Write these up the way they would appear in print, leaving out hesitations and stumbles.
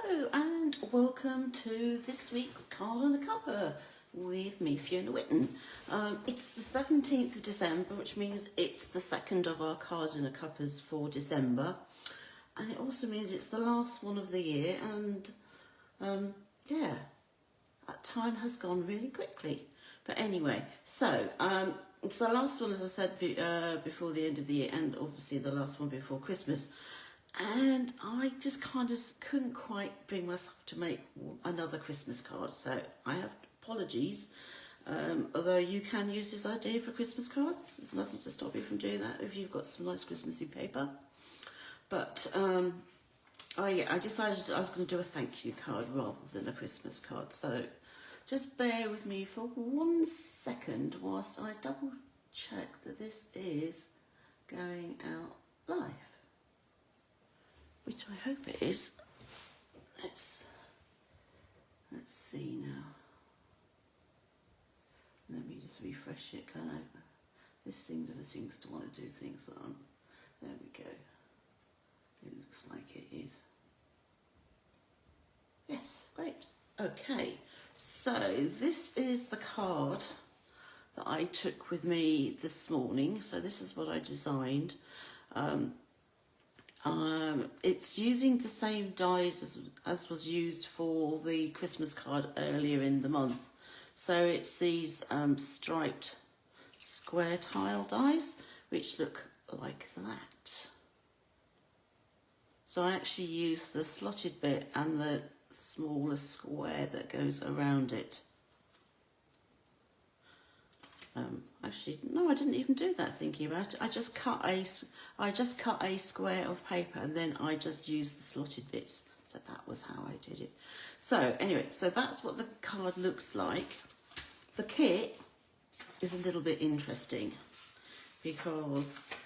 Hello and welcome to this week's Card and a Cuppa with me, Fiona Whitten. It's the 17th of December, which means it's the second of our Card and a Cuppas for December. And it also means it's the last one of the year, and yeah, that time has gone really quickly. But anyway, so it's the last one, as I said, before the end of the year, and obviously the last one before Christmas. And I just kind of couldn't quite bring myself to make another Christmas card, so I have apologies. Although you can use this idea for Christmas cards, there's nothing to stop you from doing that if you've got some nice Christmassy paper. But I decided I was going to do a thank you card rather than a Christmas card. So just bear with me for 1 second whilst I double check that this is going out live. Which I hope it is. Let's see now. Let me just refresh it, can I? This thing never seems to want to do things on. There we go. It looks like it is. Yes, great. Okay, so this is the card that I took with me this morning. So this is what I designed. It's using the same dies as was used for the Christmas card earlier in the month. So it's these striped square tile dies, which look like that. So I actually use the slotted bit and the smaller square that goes around it. Actually, no, I didn't even do that thinking about it. I just cut a square of paper and then I just used the slotted bits. So that was how I did it. So anyway, so that's what the card looks like. The kit is a little bit interesting because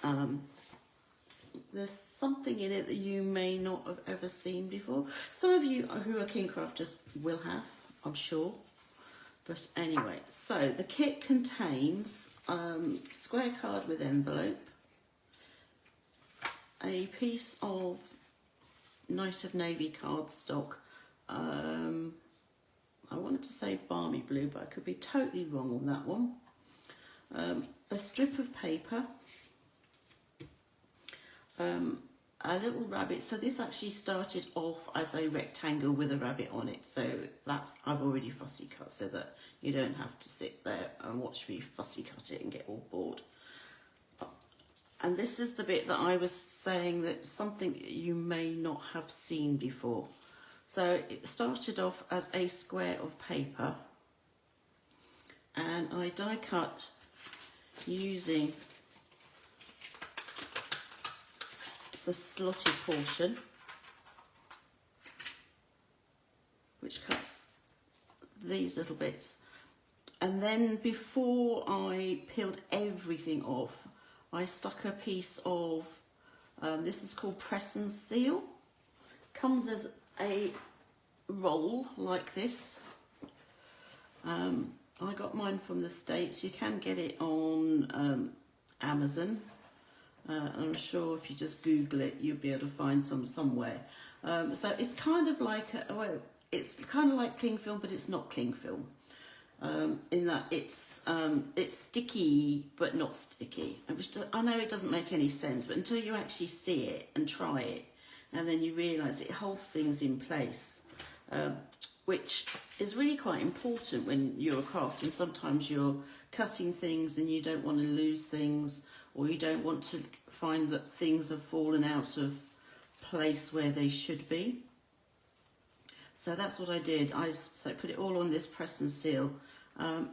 there's something in it that you may not have ever seen before. Some of you who are king crafters will have, I'm sure. But anyway, so the kit contains square card with envelope, a piece of Night of Navy cardstock, I wanted to say Balmy Blue, but I could be totally wrong on that one, a strip of paper, a little rabbit. So this actually started off as a rectangle with a rabbit on it, so that's, I've already fussy cut so that you don't have to sit there and watch me fussy cut it and get all bored. And this is the bit that I was saying, that something you may not have seen before. So it started off as a square of paper and I die cut using the slotted portion, which cuts these little bits. And then before I peeled everything off, I stuck a piece of, this is called Press and Seal. Comes as a roll like this. I got mine from the States. You can get it on Amazon. I'm sure if you just Google it, you'll be able to find some somewhere. So it's kind of like, it's kind of like cling film, but it's not cling film. In that it's sticky, but not sticky. I know it doesn't make any sense, but until you actually see it and try it, and then you realise it holds things in place, which is really quite important when you're crafting. Sometimes you're cutting things and you don't want to lose things, or you don't want to find that things have fallen out of place where they should be. So that's what I did. I put it all on this Press and Seal. And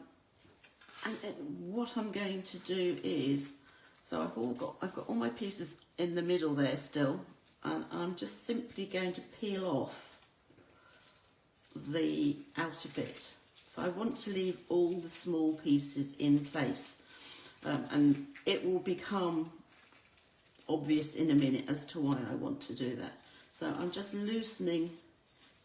what I'm going to do is, so I've got all my pieces in the middle there still, and I'm just simply going to peel off the outer bit. So I want to leave all the small pieces in place. And it will become obvious in a minute as to why I want to do that. So I'm just loosening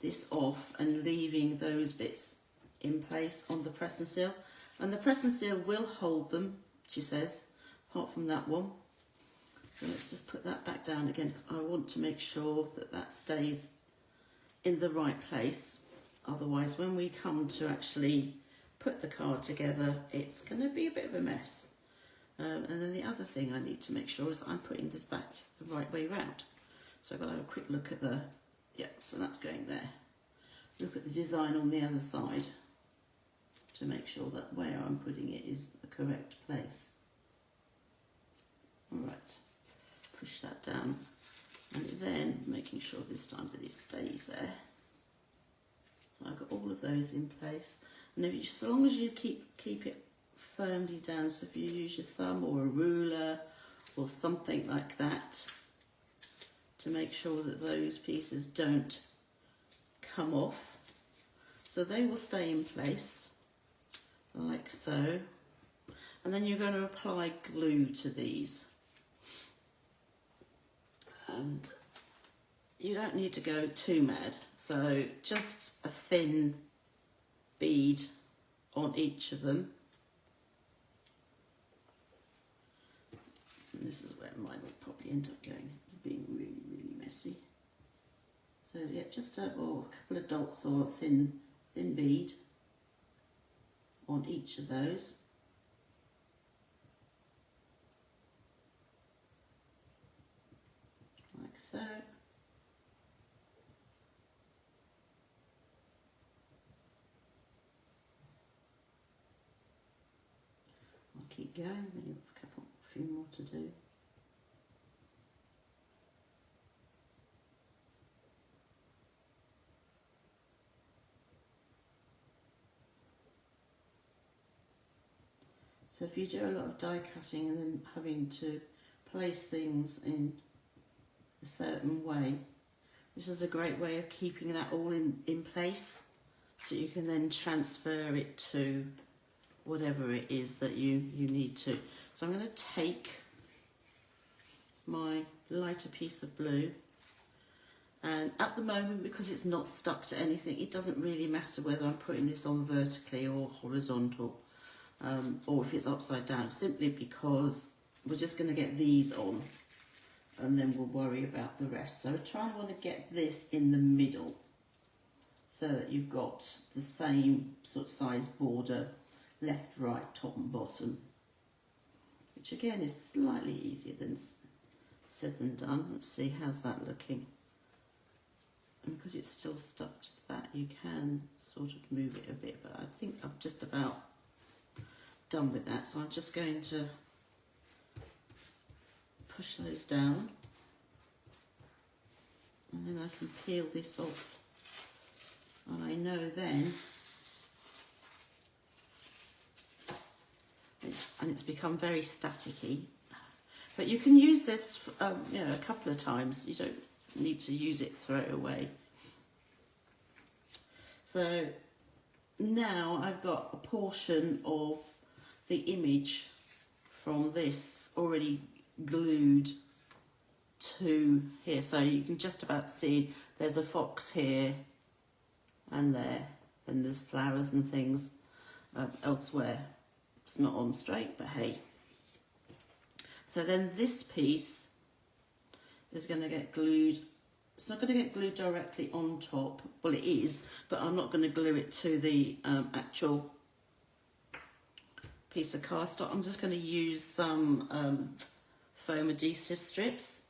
this off and leaving those bits in place on the Press and Seal. And the Press and Seal will hold them, she says, apart from that one. So let's just put that back down again, because I want to make sure that that stays in the right place. Otherwise, when we come to actually put the card together, it's going to be a bit of a mess. And then the other thing I need to make sure is I'm putting this back the right way round. So I've got to have a quick look at the, yeah, so that's going there. Look at the design on the other side to make sure that where I'm putting it is the correct place. Alright, push that down, and then making sure this time that it stays there. So I've got all of those in place, and if you, so long as you keep it firmly down, so if you use your thumb or a ruler or something like that to make sure that those pieces don't come off, so they will stay in place like so. And then you're going to apply glue to these, and you don't need to go too mad, so just a thin bead on each of them. And this is where mine will probably end up going, being really, really messy. So yeah, just a couple of dots or a thin bead on each of those. Like so. I'll keep going, maybe a few more to do. So if you do a lot of die cutting and then having to place things in a certain way, this is a great way of keeping that all in place, so you can then transfer it to whatever it is that you need to. So I'm going to take my lighter piece of blue, and at the moment, because it's not stuck to anything, it doesn't really matter whether I'm putting this on vertically or horizontal, or if it's upside down, simply because we're just going to get these on and then we'll worry about the rest. So try and want to get this in the middle so that you've got the same sort of size border, left, right, top and bottom, which again is slightly easier than said than done. Let's see, how's that looking? And because it's still stuck to that, you can sort of move it a bit, but I think I'm just about done with that, so I'm just going to push those down, and then I can peel this off, and I know then it's become very staticky, but you can use this you know, a couple of times. You don't need to use it straight away. So now I've got a portion of the image from this already glued to here, so you can just about see there's a fox here and there, and there's flowers and things elsewhere. It's not on straight, but hey. So then this piece is going to get glued. It's not going to get glued directly on top. Well, it is, but I'm not going to glue it to the actual piece of cardstock. I'm just going to use some foam adhesive strips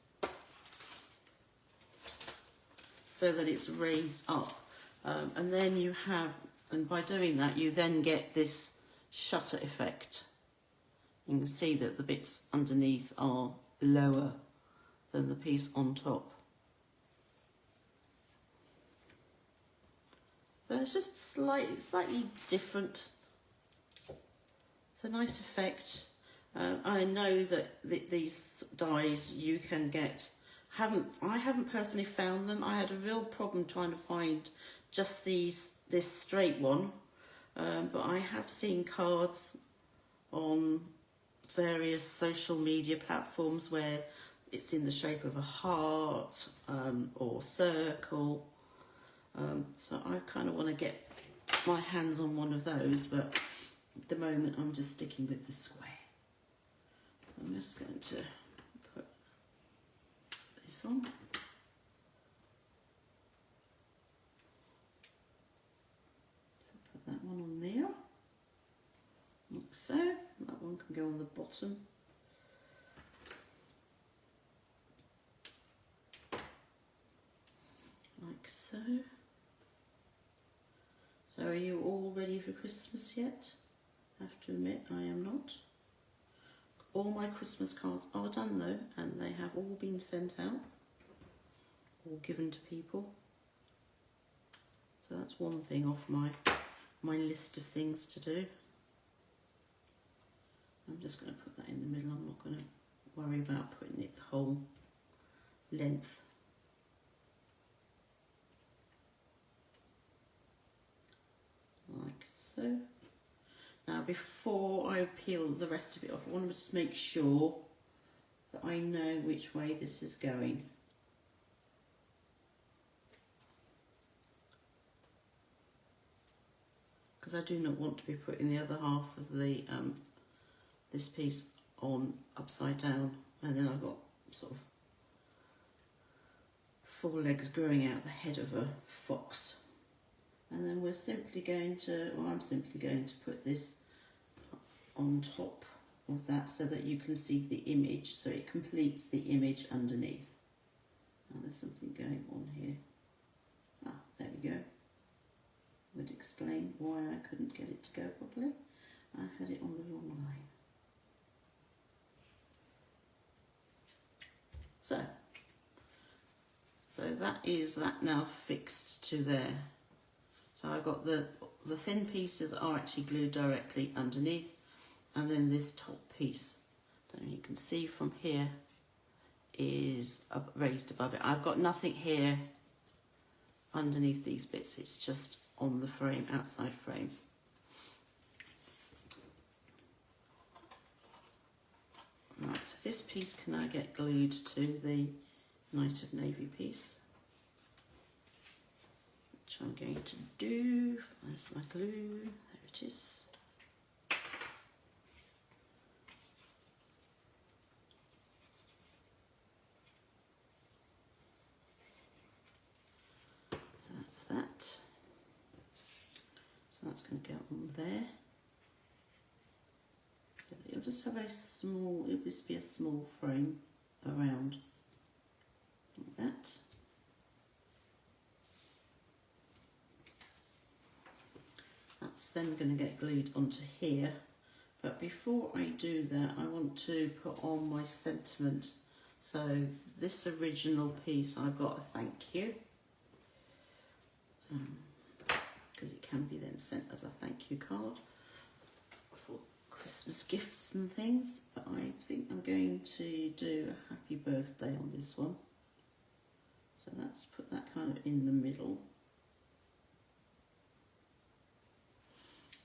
so that it's raised up, and then you have, and by doing that you then get this shutter effect. You can see that the bits underneath are lower than the piece on top. So it's just slightly different. It's a nice effect. I know that these dies you can get. I haven't personally found them. I had a real problem trying to find just this straight one, but I have seen cards on various social media platforms where it's in the shape of a heart or circle. So I kind of want to get my hands on one of those, but at the moment I'm just sticking with the square. I'm just going to put this on. can go on the bottom. Like so. So are you all ready for Christmas yet? I have to admit I am not. All my Christmas cards are done though, and they have all been sent out, or given to people. So that's one thing off my list of things to do. I'm just going to put that in the middle. I'm not going to worry about putting it the whole length. Like so. Now before I peel the rest of it off, I want to just make sure that I know which way this is going. Because I do not want to be putting the other half of the this piece on upside down, and then I've got sort of 4 legs growing out the head of a fox. And then we're simply going to, or I'm simply going to put this on top of that so that you can see the image, so it completes the image underneath. Now there's something going on here. Ah, there we go. Would explain why I couldn't get it to go properly. I had it on the wrong line. So that is that now fixed to there. So I've got the thin pieces are actually glued directly underneath, and then this top piece, that you can see from here, is raised above it. I've got nothing here underneath these bits, it's just on the frame, outside frame. Right, so this piece can now get glued to the Night of Navy piece, which I'm going to do. Where's my glue? There it is. So that's that. So that's going to go on there. So it'll just have a small, it'll just be a small frame around like that. That's then going to get glued onto here, but before I do that I want to put on my sentiment. So this original piece, I've got a thank you, because it can be then sent as a thank you card for Christmas gifts and things, but I think I'm going to do a happy birthday on this one. So let's put that kind of in the middle.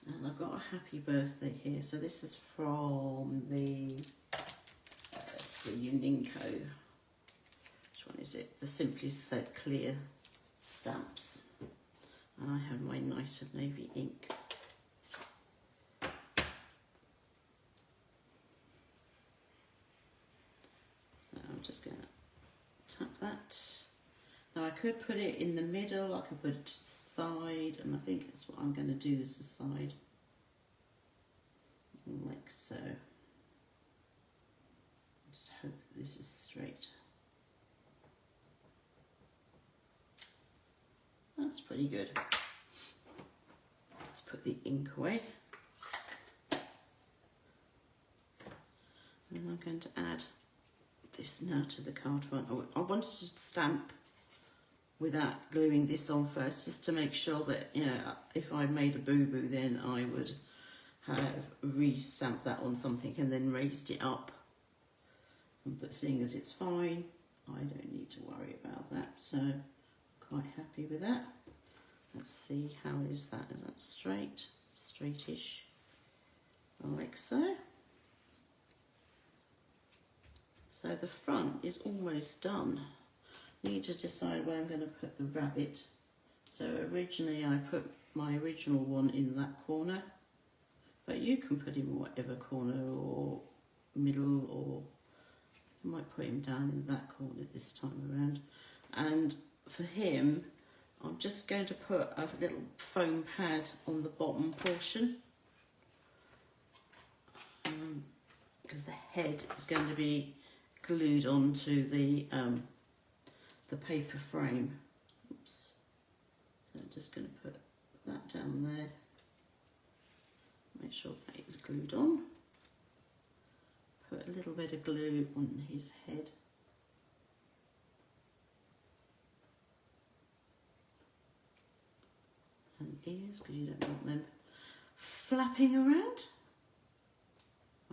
And I've got a happy birthday here. So this is from the, it's the Uniko. Which one is it? The Simply Said Clear stamps. And I have my Night of Navy ink. So I'm just going to tap that. Now I could put it in the middle, I could put it to the side, and I think that's what I'm going to do, is the side, like so. Just hope that this is straight. That's pretty good. Let's put the ink away. And I'm going to add this now to the card front. I wanted to stamp without gluing this on first, just to make sure that, you know, if I made a boo-boo, then I would have re-stamped that on something and then raised it up. But seeing as it's fine, I don't need to worry about that, so I'm quite happy with that. Let's see, how is that? Is that straight? Straightish, like so. So the front is almost done. Need to decide where I'm going to put the rabbit. So originally I put my original one in that corner, but you can put him in whatever corner, or middle, or I might put him down in that corner this time around. And for him, I'm just going to put a little foam pad on the bottom portion. head is going to be glued onto the paper frame. Oops. So I'm just going to put that down there. Make sure that is glued on. Put a little bit of glue on his head. And ears, because you don't want them flapping around.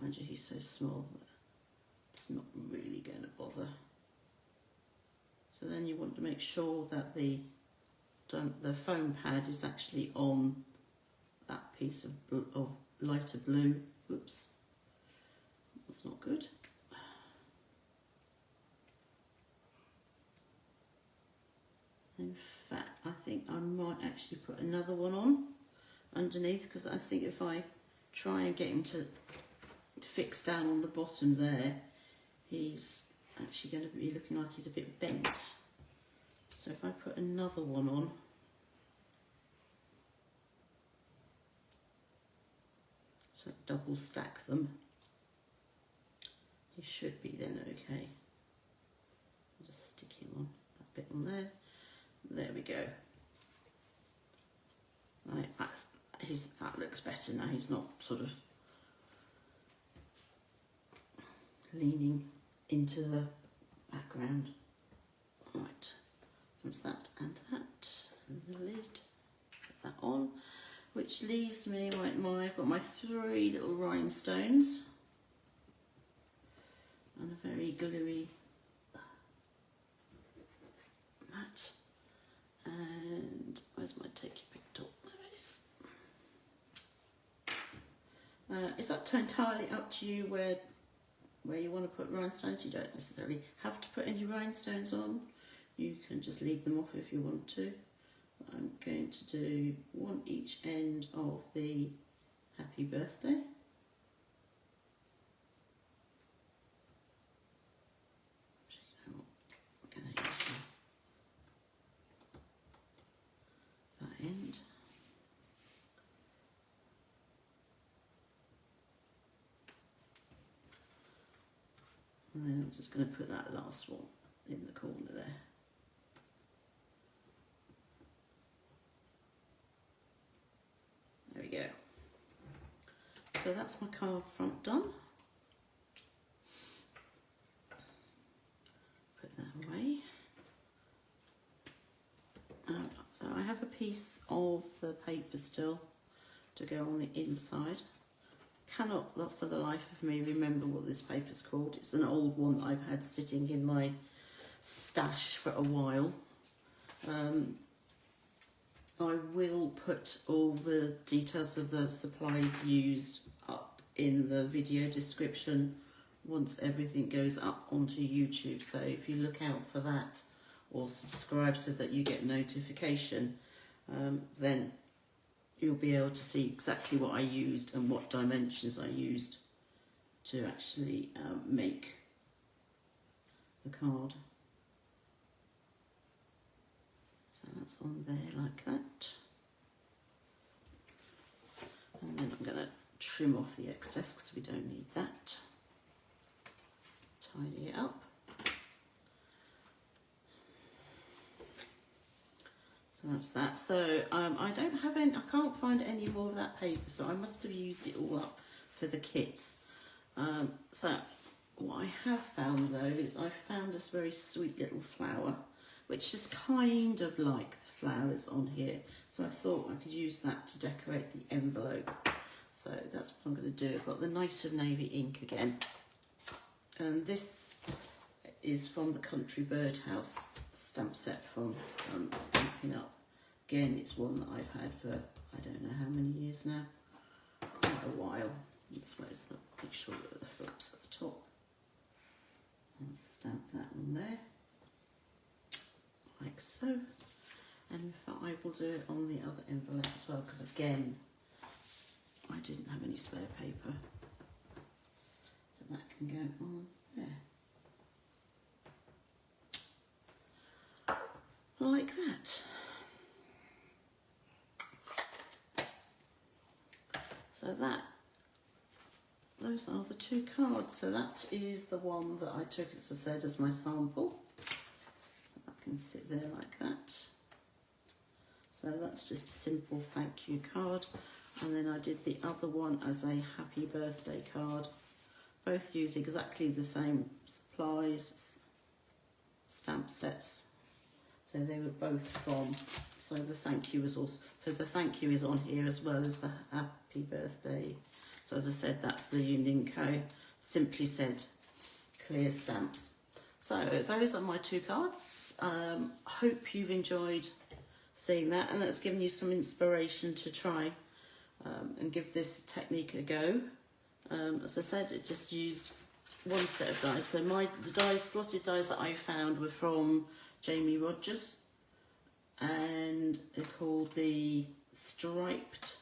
Mind you, he's so small that it's not really going to bother. So then you want to make sure that the foam pad is actually on that piece of lighter blue. Oops, that's not good. In fact, I think I might actually put another one on underneath, because I think if I try and get him to fix down on the bottom there, he's actually going to be looking like he's a bit bent. So if I put another one on, so double stack them, he should be then okay. I'll just stick him on, that bit on there. There we go. Right, that looks better now. He's not sort of leaning into the background. Right, that's that and that, and the lid. Put that on, which leaves me I've got my 3 little rhinestones and a very gluey mat. And where's my take your pick tool? There it is. It's entirely up to you where you want to put rhinestones. You don't necessarily have to put any rhinestones on. You can just leave them off if you want to. I'm going to do one each end of the happy birthday. Actually, you know what? We're going to use that end. And then I'm just going to put that last one in the corner there. There we go. So that's my card front done. Put that away. So I have a piece of the paper still to go on the inside. Cannot for the life of me remember what this paper's called. It's an old one that I've had sitting in my stash for a while. I will put all the details of the supplies used up in the video description once everything goes up onto YouTube. So if you look out for that or subscribe so that you get notification, then you'll be able to see exactly what I used and what dimensions I used to actually make the card. So that's on there like that. And then I'm going to trim off the excess because we don't need that. Tidy it up. So that's that. So I don't have any, I can't find any more of that paper, so I must have used it all up for the kits. So what I have found though is I found this very sweet little flower, which is kind of like the flowers on here. So I thought I could use that to decorate the envelope. So that's what I'm going to do. I've got the Night of Navy ink again. And this is from the Country Birdhouse stamp set from Stampin' Up. Again, it's one that I've had for I don't know how many years now. Quite a while. This way is the, make sure that the flaps at the top. And stamp that on there. Like so. And in fact I will do it on the other envelope as well, because again I didn't have any spare paper. So that can go on there. Like that. So those those are the two cards. So that is the one that I took, as I said, as my sample. I can sit there like that. So that's just a simple thank you card. And then I did the other one as a happy birthday card. Both use exactly the same supplies, stamp sets. So they were both from, so the thank you was also, so the thank you is on here as well as the happy birthday. So as I said, that's the Uniko Simply Said clear stamps. So those are my two cards. Hope you've enjoyed seeing that, and that's given you some inspiration to try and give this technique a go. As I said, it just used one set of dies. So the slotted dies that I found were from Rodgers, and they're called the striped,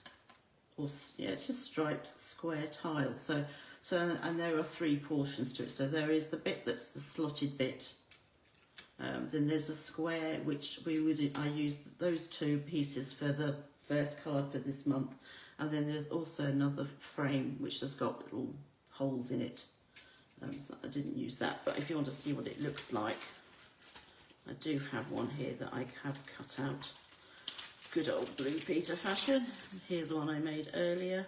or yeah, it's just striped square tile. So and there are three portions to it. So there is the bit that's the slotted bit. Then there's a square, which I used those two pieces for the first card for this month, and then there's also another frame which has got little holes in it. So I didn't use that, but if you want to see what it looks like, I do have one here that I have cut out. Good old Blue Peter fashion. Here's one I made earlier.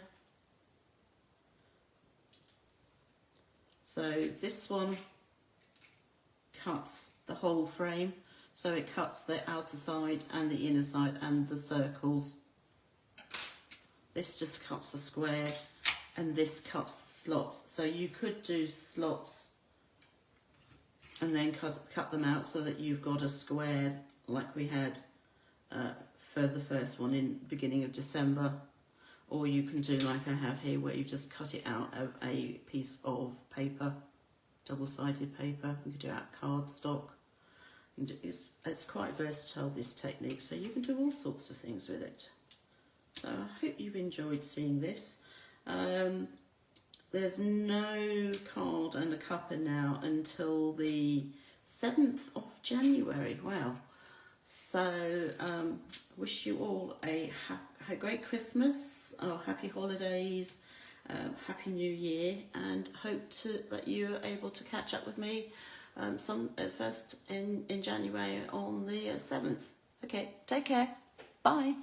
So this one cuts the whole frame, so it cuts the outer side and the inner side and the circles. This just cuts a square, and this cuts the slots. So you could do slots and then cut them out so that you've got a square like we had for the first one in beginning of December, or you can do like I have here, where you just cut it out of a piece of paper, double-sided paper. You can do it out cardstock. It's quite versatile, this technique, so you can do all sorts of things with it. So I hope you've enjoyed seeing this. There's no card and a cuppa now until the 7th of January. Wow. So wish you all a great Christmas, or happy holidays, happy New Year, and hope that you are able to catch up with me first in January on the 7th. Okay, take care. Bye.